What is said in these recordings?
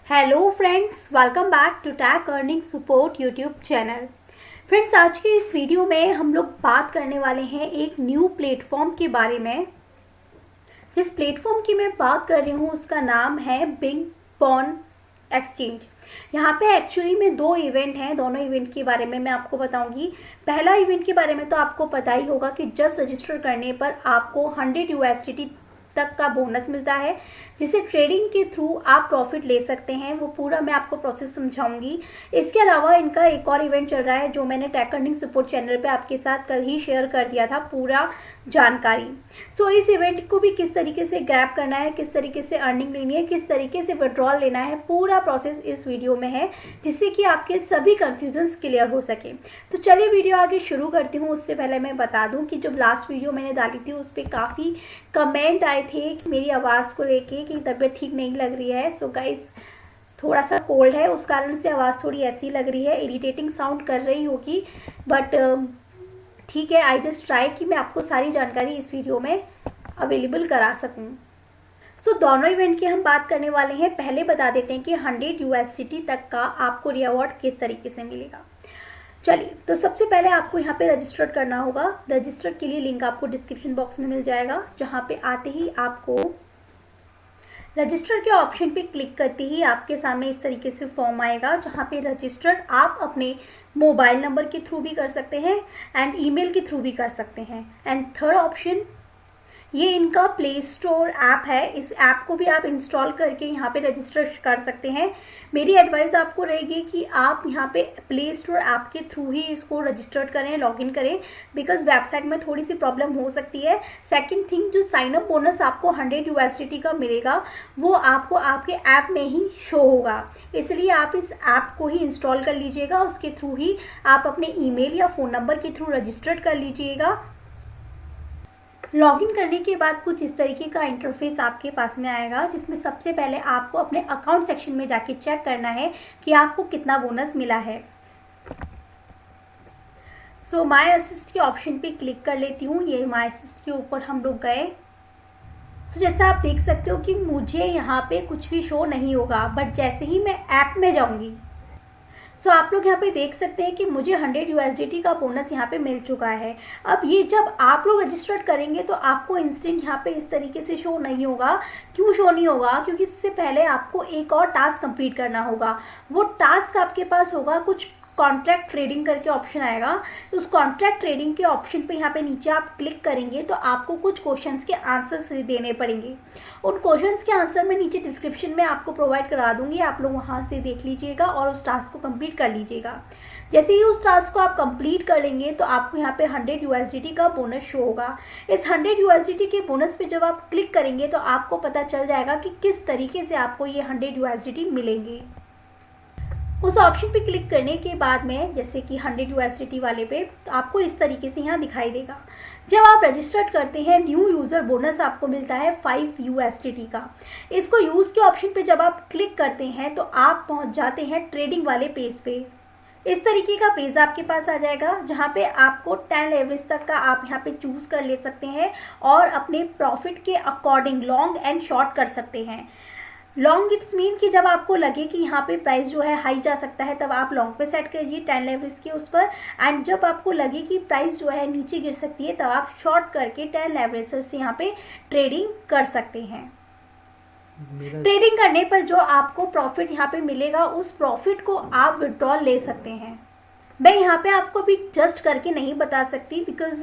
Hello friends, welcome back to tech earning support YouTube channel. Friends, आज के इस video में हम लोग बात करने वाले हैं एक न्यू प्लेटफॉर्म के बारे में। जिस प्लेटफॉर्म की मैं बात कर रही हूँ उसका नाम है बिग बॉन्ड एक्सचेंज। यहाँ पे एक्चुअली में दो इवेंट हैं, दोनों इवेंट के बारे में मैं आपको बताऊंगी। पहला इवेंट के बारे में तो आपको पता ही होगा कि जस्ट रजिस्टर करने पर आपको 100 USDT तक का बोनस मिलता है, जिसे ट्रेडिंग के थ्रू आप प्रॉफिट ले सकते हैं। वो पूरा मैं आपको प्रोसेस समझाऊंगी। इसके अलावा इनका एक और इवेंट चल रहा है जो मैंने टैक अर्निंग सपोर्ट चैनल पे आपके साथ कल ही शेयर कर दिया था पूरा जानकारी। सो इस इवेंट को भी किस तरीके से ग्रैब करना है, किस तरीके से अर्निंग लेनी है, किस तरीके से विड्रॉल लेना है, पूरा प्रोसेस इस वीडियो में है, जिससे कि आपके सभी कंफ्यूजन्स क्लियर हो सके। तो चलिए वीडियो आगे शुरू करती हूँ। उससे पहले मैं बता दूँ कि जब लास्ट वीडियो मैंने डाली थी उस पर काफ़ी कमेंट आए थे कि मेरी आवाज़ को लेके कि तबीयत ठीक नहीं लग रही है। सो गाइस, थोड़ा सा कोल्ड है, उस कारण से आवाज़ थोड़ी ऐसी लग रही है, इरिटेटिंग साउंड कर रही होगी, बट ठीक है। आई जस्ट ट्राई कि मैं आपको सारी जानकारी इस वीडियो में अवेलेबल करा सकूं। सो दोनों इवेंट की हम बात करने वाले हैं। पहले बता देते हैं कि 100 USDT तक का आपको रिवॉर्ड किस तरीके से मिलेगा। चलिए, तो सबसे पहले आपको यहाँ पे रजिस्टर करना होगा। रजिस्टर के लिए लिंक आपको डिस्क्रिप्शन बॉक्स में मिल जाएगा, जहाँ पे आते ही आपको रजिस्टर के ऑप्शन पे क्लिक करते ही आपके सामने इस तरीके से फॉर्म आएगा, जहाँ पे रजिस्टर्ड आप अपने मोबाइल नंबर के थ्रू भी कर सकते हैं एंड ईमेल के थ्रू भी कर सकते हैं। एंड थर्ड ऑप्शन, ये इनका प्ले स्टोर ऐप है, इस ऐप को भी आप इंस्टॉल करके यहाँ पे रजिस्टर कर सकते हैं। मेरी एडवाइस आपको रहेगी कि आप यहाँ पे प्ले स्टोर ऐप के थ्रू ही इसको रजिस्टर्ड करें, लॉगिन करें, बिकॉज वेबसाइट में थोड़ी सी प्रॉब्लम हो सकती है। सेकंड थिंग, जो साइन अप बोनस आपको 100 USDT का मिलेगा वो आपको आपके ऐप में ही शो होगा, इसलिए आप इस ऐप को ही इंस्टॉल कर लीजिएगा। उसके थ्रू ही आप अपने ईमेल या फ़ोन नंबर के थ्रू रजिस्टर्ड कर लीजिएगा। लॉगिन करने के बाद कुछ इस तरीके का इंटरफेस आपके पास में आएगा, जिसमें सबसे पहले आपको अपने अकाउंट सेक्शन में जाके चेक करना है कि आपको कितना बोनस मिला है। सो माय असिस्ट के ऑप्शन पे क्लिक कर लेती हूँ। ये माय असिस्ट के ऊपर हम लोग गए। सो जैसा आप देख सकते हो कि मुझे यहाँ पे कुछ भी शो नहीं होगा, बट जैसे ही मैं ऐप में जाऊँगी सो आप लोग यहाँ पे देख सकते हैं कि मुझे 100 USDT का बोनस यहाँ पे मिल चुका है। अब ये जब आप लोग रजिस्टर्ड करेंगे तो आपको इंस्टेंट यहाँ पे इस तरीके से शो नहीं होगा। क्यों शो नहीं होगा? क्योंकि इससे पहले आपको एक और टास्क कंप्लीट करना होगा। वो टास्क आपके पास होगा, कुछ कॉन्ट्रैक्ट ट्रेडिंग करके ऑप्शन आएगा। तो उस कॉन्ट्रैक्ट ट्रेडिंग के ऑप्शन पे यहाँ पे नीचे आप क्लिक करेंगे तो आपको कुछ क्वेश्चंस के आंसर्स देने पड़ेंगे। उन क्वेश्चंस के आंसर मैं नीचे डिस्क्रिप्शन में आपको प्रोवाइड करा दूंगी, आप लोग वहाँ से देख लीजिएगा और उस टास्क को कंप्लीट कर लीजिएगा। जैसे ही उस टास्क को आप कंप्लीट कर लेंगे तो आपको यहाँ पे 100 USDT का बोनस शो होगा। इस 100 USDT के बोनस पे जब आप क्लिक करेंगे तो आपको पता चल जाएगा कि किस तरीके से आपको ये 100 USDT मिलेंगे। उस ऑप्शन पे क्लिक करने के बाद में, जैसे कि 100 USDT वाले पे, तो आपको इस तरीके से यहाँ दिखाई देगा। जब आप रजिस्टर्ड करते हैं, न्यू यूज़र बोनस आपको मिलता है 5 USDT का। इसको यूज़ के ऑप्शन पे जब आप क्लिक करते हैं तो आप पहुँच जाते हैं ट्रेडिंग वाले पेज पे। इस तरीके का पेज आपके पास आ जाएगा, जहाँ पे आपको 10 लेवल्स तक का आप यहाँ पे चूज़ कर ले सकते हैं और अपने प्रॉफिट के अकॉर्डिंग लॉन्ग एंड शॉर्ट कर सकते हैं। लॉन्ग इट्स मीन कि जब आपको लगे कि यहाँ पे प्राइस जो है हाई जा सकता है तब आप लॉन्ग पे सेट कीजिए 10 लेवल्स के उस पर। एंड जब आपको लगे कि प्राइस जो है नीचे गिर सकती है तब आप शॉर्ट करके 10 लेवल्स से यहाँ पे ट्रेडिंग कर सकते हैं। ट्रेडिंग करने पर जो आपको प्रॉफिट यहाँ पे मिलेगा उस प्रॉफिट को आप विड्रॉल ले सकते हैं। मैं यहाँ पे आपको अभी जस्ट करके नहीं बता सकती, बिकॉज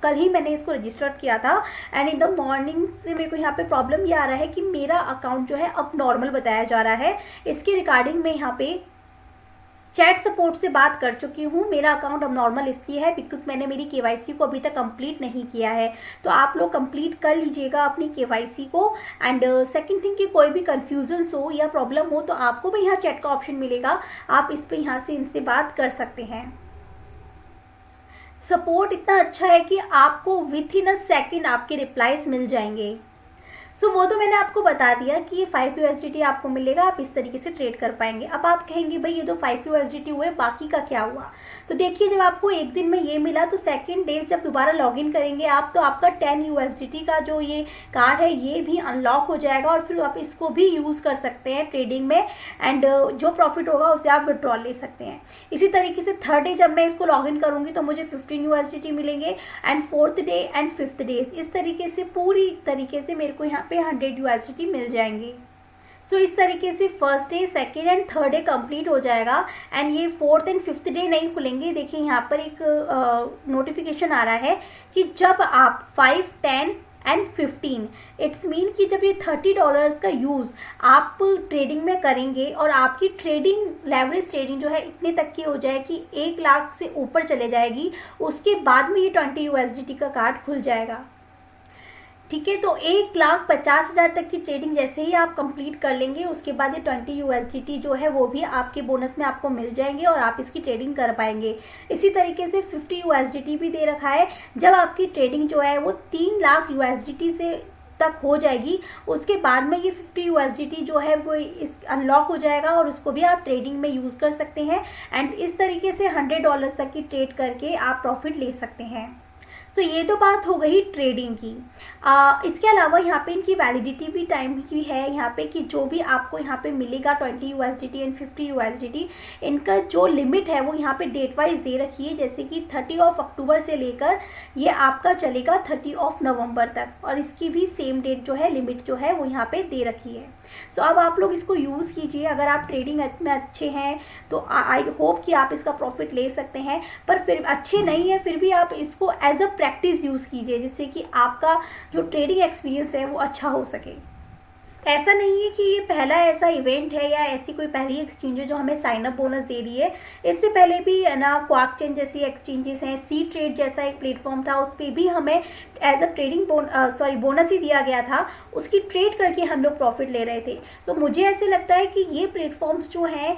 कल ही मैंने इसको रजिस्टर किया था एंड इन द मॉर्निंग से मेरे को यहाँ पे प्रॉब्लम ये आ रहा है कि मेरा अकाउंट जो है अब नॉर्मल बताया जा रहा है। इसके रिगार्डिंग मैं यहाँ पे चैट सपोर्ट से बात कर चुकी हूँ। मेरा अकाउंट अब नॉर्मल इसलिए है बिकॉज मैंने मेरी KYC को अभी तक कंप्लीट नहीं किया है। तो आप लोग कंप्लीट कर लीजिएगा अपनी KYC को। एंड सेकंड थिंग कि कोई भी कन्फ्यूजन हो या प्रॉब्लम हो तो आपको भी यहाँ चैट का ऑप्शन मिलेगा, आप इस पर यहाँ से इनसे बात कर सकते हैं। सपोर्ट इतना अच्छा है कि आपको विथ इन अ सेकेंड आपके रिप्लाईज मिल जाएंगे। सो वो तो मैंने आपको बता दिया कि ये 5 USDT आपको मिलेगा, आप इस तरीके से ट्रेड कर पाएंगे। अब आप कहेंगे भाई ये तो 5 USDT हुए, बाकी का क्या हुआ? तो देखिए जब आपको एक दिन में ये मिला तो सेकेंड डे जब दोबारा लॉगिन करेंगे आप, तो आपका 10 USDT का जो ये कार्ड है ये भी अनलॉक हो जाएगा और फिर आप इसको भी यूज़ कर सकते हैं ट्रेडिंग में, एंड जो प्रॉफिट होगा उससे आप विड्रॉल ले सकते हैं। इसी तरीके से थर्ड डे जब मैं इसको लॉगिन करूँगी तो मुझे 15 USDT मिलेंगे, and fourth day and fifth day इस तरीके से पूरी तरीके से मेरे को यहाँ पे 100 USDT मिल जाएंगे। सो इस तरीके से first day, second and third day complete हो जाएगा, एंड ये फोर्थ एंड फिफ्थ डे नहीं खुलेंगे। देखिए यहाँ पर एक नोटिफिकेशन आ रहा है कि जब आप 5, 10 एंड 15, इट्स मीन कि जब ये $30 का यूज़ आप ट्रेडिंग में करेंगे और आपकी ट्रेडिंग लेवरेज ट्रेडिंग जो है इतने तक की हो जाए कि 1 लाख से ऊपर चले जाएगी, उसके बाद में ये 20 USDT का कार्ड खुल जाएगा। ठीक है, तो 1,50,000 तक की ट्रेडिंग जैसे ही आप कंप्लीट कर लेंगे उसके बाद ये 20 USDT जो है वो भी आपके बोनस में आपको मिल जाएंगे और आप इसकी ट्रेडिंग कर पाएंगे। इसी तरीके से 50 USDT भी दे रखा है, जब आपकी ट्रेडिंग जो है वो 3 लाख USDT से तक हो जाएगी उसके बाद में ये 50 USDT जो है वो इस अनलॉक हो जाएगा और उसको भी आप ट्रेडिंग में यूज़ कर सकते हैं, एंड इस तरीके से $100 तक की ट्रेड करके आप प्रॉफिट ले सकते हैं। सो ये तो बात हो गई ट्रेडिंग की। इसके अलावा यहाँ पे इनकी वैलिडिटी भी टाइम की है यहाँ पे, कि जो भी आपको यहाँ पे मिलेगा 20 USDT एंड 50 USDT, इनका जो लिमिट है वो यहाँ पे डेट वाइज दे रखी है, जैसे कि 30 अक्टूबर से लेकर ये आपका चलेगा 30 नवंबर तक, और इसकी भी सेम डेट जो है लिमिट जो है वो यहाँ पे दे रखी है। सो अब आप लोग इसको यूज़ कीजिए। अगर आप ट्रेडिंग में अच्छे हैं तो आई होप कि आप इसका प्रॉफिट ले सकते हैं, पर फिर अच्छे नहीं है फिर भी आप इसको एज अ प्रैक्टिस यूज़ कीजिए, जिससे कि आपका जो ट्रेडिंग एक्सपीरियंस है वो अच्छा हो सके। ऐसा नहीं है कि ये पहला ऐसा इवेंट है या ऐसी कोई पहली एक्सचेंज है जो हमें साइन अप बोनस दे रही है। इससे पहले भी है ना क्वाक चेन जैसी एक्सचेंजेस हैं, सी ट्रेड जैसा एक प्लेटफॉर्म था, उस पर भी हमें एज अ ट्रेडिंग बोनस ही दिया गया था, उसकी ट्रेड करके हम लोग प्रॉफिट ले रहे थे। तो मुझे ऐसे लगता है कि ये प्लेटफॉर्म्स जो हैं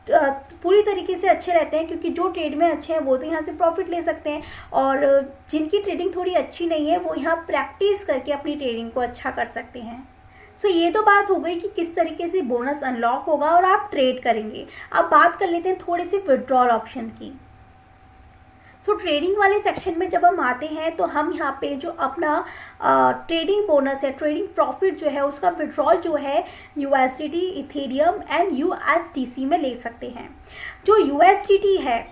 पूरी तरीके से अच्छे रहते हैं, क्योंकि जो ट्रेड में अच्छे हैं वो तो यहाँ से प्रॉफिट ले सकते हैं, और जिनकी ट्रेडिंग थोड़ी अच्छी नहीं है वो यहाँ प्रैक्टिस करके अपनी ट्रेडिंग को अच्छा कर सकते हैं। सो ये तो बात हो गई कि किस तरीके से बोनस अनलॉक होगा और आप ट्रेड करेंगे। अब बात कर लेते हैं थोड़े से विड्रॉल ऑप्शन की। सो ट्रेडिंग वाले सेक्शन में जब हम आते हैं तो हम यहाँ पे जो अपना ट्रेडिंग बोनस है, ट्रेडिंग प्रॉफिट जो है उसका विड्रॉल जो है USDT, इथेरियम एंड USDC में ले सकते हैं। जो USDT है,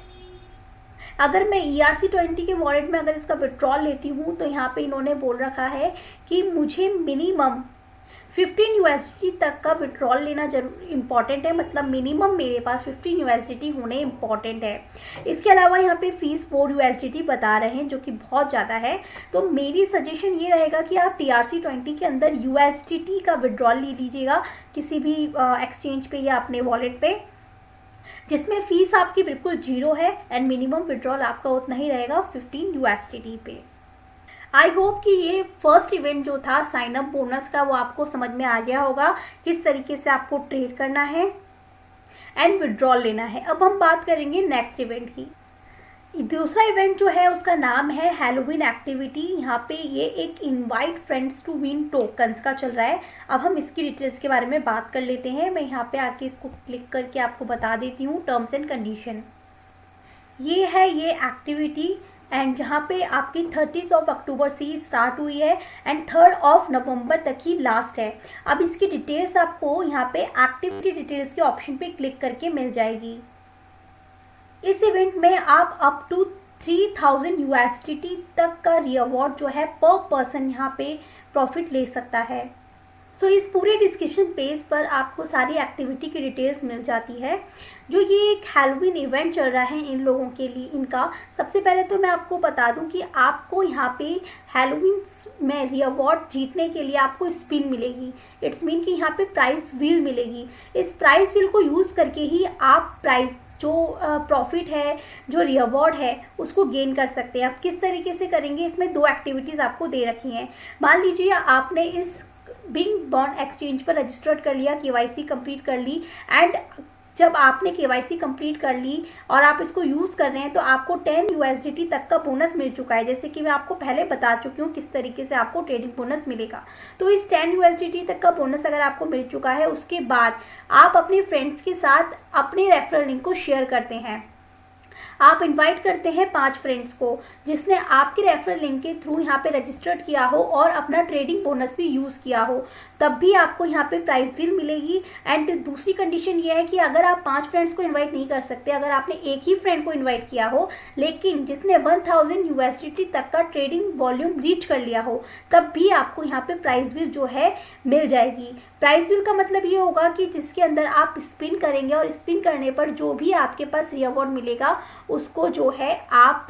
अगर मैं ERC20 के वॉलेट में अगर इसका विड्रॉल लेती हूँ तो यहाँ पे इन्होंने बोल रखा है कि मुझे मिनिमम 15 USDT तक का विड्रॉल लेना जरूर इम्पॉर्टेंट है, मतलब मिनिमम मेरे पास 15 USDT होने इम्पॉर्टेंट है। इसके अलावा यहाँ पे फीस 4 USDT बता रहे हैं, जो कि बहुत ज़्यादा है। तो मेरी सजेशन ये रहेगा कि आप TRC20 के अंदर USDT का विड्रॉल ले लीजिएगा किसी भी एक्सचेंज पे या अपने वॉलेट पे, जिसमें फीस आपकी बिल्कुल 0 है, एंड मिनिमम विड्रॉल आपका उतना ही रहेगा 15 USDT पे। आई होप कि ये फर्स्ट इवेंट जो था साइन अप बोनस का वो आपको समझ में आ गया होगा, किस तरीके से आपको ट्रेड करना है एंड विड्रॉल लेना है। अब हम बात करेंगे नेक्स्ट इवेंट की। दूसरा इवेंट जो है उसका नाम है हैलोवीन एक्टिविटी। यहाँ पे ये एक invite friends to win tokens का चल रहा है। अब हम इसकी डिटेल्स के बारे में बात कर लेते हैं। मैं यहाँ पे आके इसको क्लिक करके आपको बता देती हूँ टर्म्स एंड कंडीशन। ये है ये एक्टिविटी, एंड जहाँ पे आपकी 30 अक्टूबर से ही स्टार्ट हुई है एंड 3 नवंबर तक ही लास्ट है। अब इसकी डिटेल्स आपको यहाँ पे एक्टिविटी डिटेल्स के ऑप्शन पे क्लिक करके मिल जाएगी। इस इवेंट में आप अप टू 3000 USDT तक का रिवॉर्ड जो है पर पर्सन यहाँ पे प्रॉफिट ले सकता है। सो इस पूरे डिस्क्रिप्शन पेज पर आपको सारी एक्टिविटी की डिटेल्स मिल जाती है। जो ये एक हैलोवीन इवेंट चल रहा है इन लोगों के लिए, इनका सबसे पहले तो मैं आपको बता दूं कि आपको यहाँ पे हैलोवीन में रिवॉर्ड जीतने के लिए आपको स्पिन मिलेगी। इट्स मीन कि यहाँ पे प्राइस व्हील मिलेगी। इस प्राइस व्हील को यूज़ करके ही आप प्राइस जो प्रॉफिट है, जो रिवॉर्ड है, उसको गेन कर सकते हैं। आप किस तरीके से करेंगे, इसमें 2 एक्टिविटीज़ आपको दे रखी हैं। मान लीजिए आपने इस बिंग बॉन्ड एक्सचेंज पर रजिस्टर्ड कर लिया, KYC कंप्लीट कर ली, एंड जब आपने KYC कंप्लीट कर ली और आप इसको यूज़ कर रहे हैं तो आपको 10 USDT तक का बोनस मिल चुका है। जैसे कि मैं आपको पहले बता चुकी हूँ किस तरीके से आपको ट्रेडिंग बोनस मिलेगा। तो इस 10 USDT तक का बोनस अगर आपको मिल चुका है, उसके बाद आप अपने फ्रेंड्स के साथ अपने रेफरल लिंक को शेयर करते हैं। आप इनवाइट करते हैं 5 फ्रेंड्स को जिसने आपके रेफरल लिंक के थ्रू यहाँ पे रजिस्टर्ड किया हो और अपना ट्रेडिंग बोनस भी यूज़ किया हो, तब भी आपको यहाँ पे प्राइस व्हील मिलेगी। एंड दूसरी कंडीशन ये है कि अगर आप 5 फ्रेंड्स को इनवाइट नहीं कर सकते, अगर आपने एक ही फ्रेंड को इनवाइट किया हो लेकिन जिसने 1000 USDT तक का ट्रेडिंग वॉल्यूम रीच कर लिया हो, तब भी आपको यहाँ पे प्राइस व्हील जो है मिल जाएगी। प्राइस व्हील का मतलब ये होगा कि जिसके अंदर आप स्पिन करेंगे और स्पिन करने पर जो भी आपके पास रिवॉर्ड मिलेगा उसको जो है आप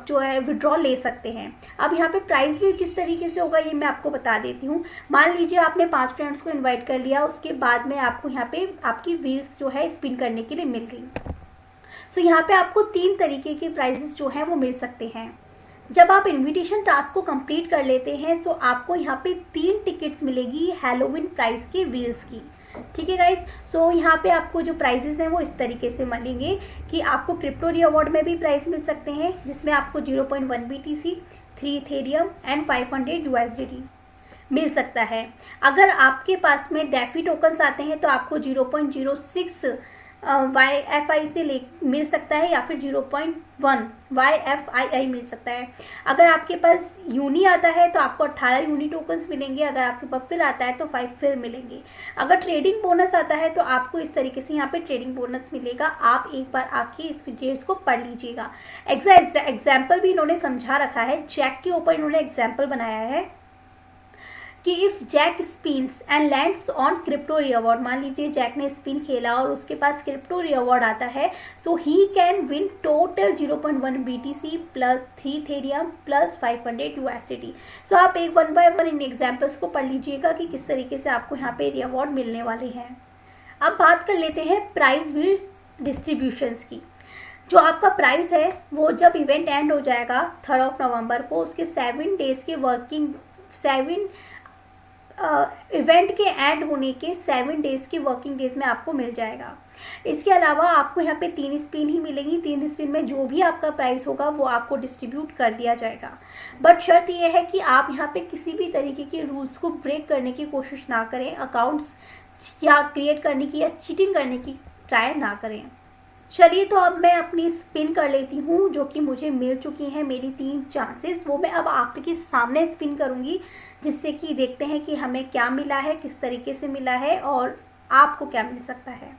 जो है विड्रॉ ले सकते हैं। अब यहाँ पे प्राइस व्हील किस तरीके से होगा ये मैं आपको बता देती हूँ। मान लीजिए आपने 5 फ्रेंड्स को इनवाइट कर लिया, उसके बाद में आपको यहाँ पे आपकी व्हील्स जो है स्पिन करने के लिए मिल गई। सो यहाँ पे आपको 3 तरीके के प्राइजेस जो हैं वो मिल सकते हैं। जब आप इनविटेशन टास्क को कंप्लीट कर लेते हैं तो आपको यहाँ पे 3 टिकट्स मिलेगी हैलोवीन प्राइस की व्हील्स की। ठीक है गाइज। सो यहाँ पे आपको जो प्राइजेस हैं वो इस तरीके से मिलेंगे कि आपको क्रिप्टो रिवॉर्ड में भी प्राइस मिल सकते हैं जिसमें आपको 0.1 BTC, 3 इथेरियम एंड 500 USDT मिल सकता है। अगर आपके पास में डेफी टोकन्स आते हैं तो आपको 0.06 YFI से मिल सकता है या फिर 0.1 YFII मिल सकता है। अगर आपके पास यूनी आता है तो आपको 18 यूनी टोकन्स मिलेंगे। अगर आपके पास फिर आता है तो 5 फिर मिलेंगे। अगर ट्रेडिंग बोनस आता है तो आपको इस तरीके से यहाँ पे ट्रेडिंग बोनस मिलेगा। आप एक बार आके इस डिटेल्स को पढ़ लीजिएगा। एग्जाम्पल भी इन्होंने समझा रखा है, जैक के ऊपर इन्होंने एग्जाम्पल बनाया है कि if Jack spins and lands on crypto reward, मान लीजिए जैक ने स्पिन खेला और उसके पास क्रिप्टो रिवॉर्ड आता है, so he can win total 0.1 BTC plus 3 Ethereum plus 500 USDT। So आप एक 1 बाय 1 इन एग्जाम्पल्स को पढ़ लीजिएगा कि किस तरीके से आपको यहाँ पे रिवॉर्ड मिलने वाले हैं। अब बात कर लेते हैं प्राइस व्हील डिस्ट्रीब्यूशंस की। जो आपका प्राइस है वो जब इवेंट एंड हो जाएगा 3 नवंबर को, उसके 7 डेज के इवेंट के एंड होने के 7 डेज के वर्किंग डेज में आपको मिल जाएगा। इसके अलावा आपको यहाँ पे 3 स्पिन ही मिलेंगी। 3 स्पिन में जो भी आपका प्राइस होगा वो आपको डिस्ट्रीब्यूट कर दिया जाएगा। बट शर्त यह है कि आप यहाँ पे किसी भी तरीके के रूल्स को ब्रेक करने की कोशिश ना करें, अकाउंट्स या क्रिएट करने की या चीटिंग करने की ट्राई ना करें। चलिए तो अब मैं अपनी स्पिन कर लेती हूँ जो कि मुझे मिल चुकी हैं मेरी 3 चांसेस। वो मैं अब आपके सामने स्पिन करूँगी जिससे कि देखते हैं कि हमें क्या मिला है, किस तरीके से मिला है और आपको क्या मिल सकता है।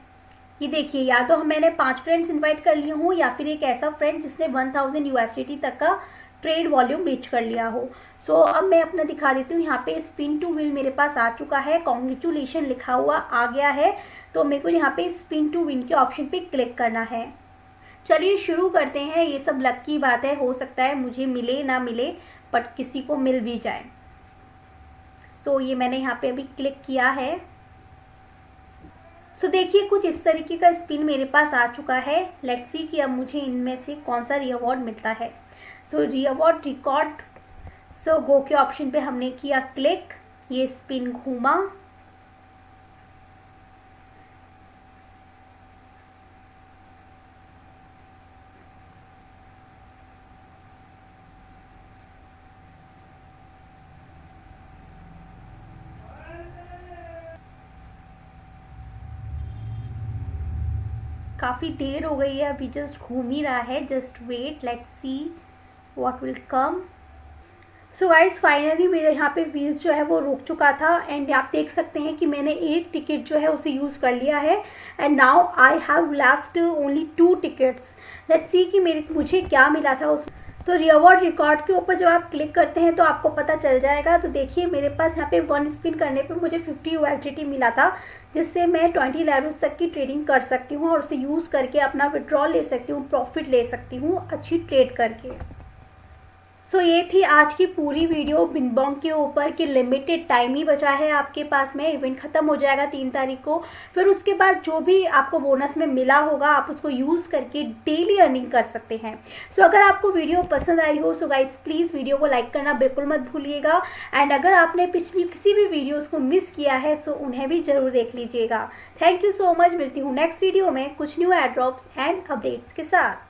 ये देखिए, या तो मैंने 5 फ्रेंड्स इनवाइट कर लिए हूँ या फिर एक ऐसा फ्रेंड जिसने 1000 USDT तक का ट्रेड वॉल्यूम रीच कर लिया हो। सो अब मैं अपना दिखा देती हूँ। यहाँ पे स्पिन टू विन मेरे पास आ चुका है, कॉन्ग्रेचुलेशन लिखा हुआ आ गया है। तो मेरे को यहाँ पे स्पिन टू विन के ऑप्शन पे क्लिक करना है। चलिए शुरू करते हैं। ये सब लक की बात है, हो सकता है मुझे मिले ना मिले बट किसी को मिल भी जाए। सो ये मैंने यहाँ पे अभी क्लिक किया है। सो देखिए कुछ इस तरीके का स्पिन मेरे पास आ चुका है। लेट्स सी कि अब मुझे इनमें से कौन सा रिवॉर्ड मिलता है। सो रिवॉर्ड रिकॉर्ड, सो गो के ऑप्शन पे हमने किया क्लिक, ये स्पिन घूमा, काफ़ी देर हो गई है, अभी जस्ट घूम ही रहा है। Just wait, let's see what will come. So guys finally मेरे यहाँ पे व्हील्स जो है वो रुक चुका था एंड आप देख सकते हैं कि मैंने एक टिकट जो है उसे यूज़ कर लिया है and now I have left only 2 tickets. Let's see कि मुझे क्या मिला था उस। तो रिवॉर्ड रिकॉर्ड के ऊपर जब आप क्लिक करते हैं तो आपको पता चल जाएगा। तो देखिए मेरे पास यहाँ पे 1 स्पिन करने पे मुझे 50 USDT मिला था जिससे मैं 20 लेवल्स तक की ट्रेडिंग कर सकती हूँ और उसे यूज़ करके अपना विड्रॉल ले सकती हूँ, प्रॉफिट ले सकती हूँ अच्छी ट्रेड करके। सो ये थी आज की पूरी वीडियो बिनबॉन्ग के ऊपर कि लिमिटेड टाइम ही बचा है आपके पास में, इवेंट ख़त्म हो जाएगा 3 तारीख को। फिर उसके बाद जो भी आपको बोनस में मिला होगा आप उसको यूज़ करके डेली अर्निंग कर सकते हैं। सो अगर आपको वीडियो पसंद आई हो सो गाइस प्लीज़ वीडियो को लाइक करना बिल्कुल मत भूलिएगा। एंड अगर आपने पिछली किसी भी वीडियोज़ को मिस किया है सो उन्हें भी ज़रूर देख लीजिएगा। Thank you so much. मिलती हूँ नेक्स्ट वीडियो में कुछ new air drops and updates के साथ।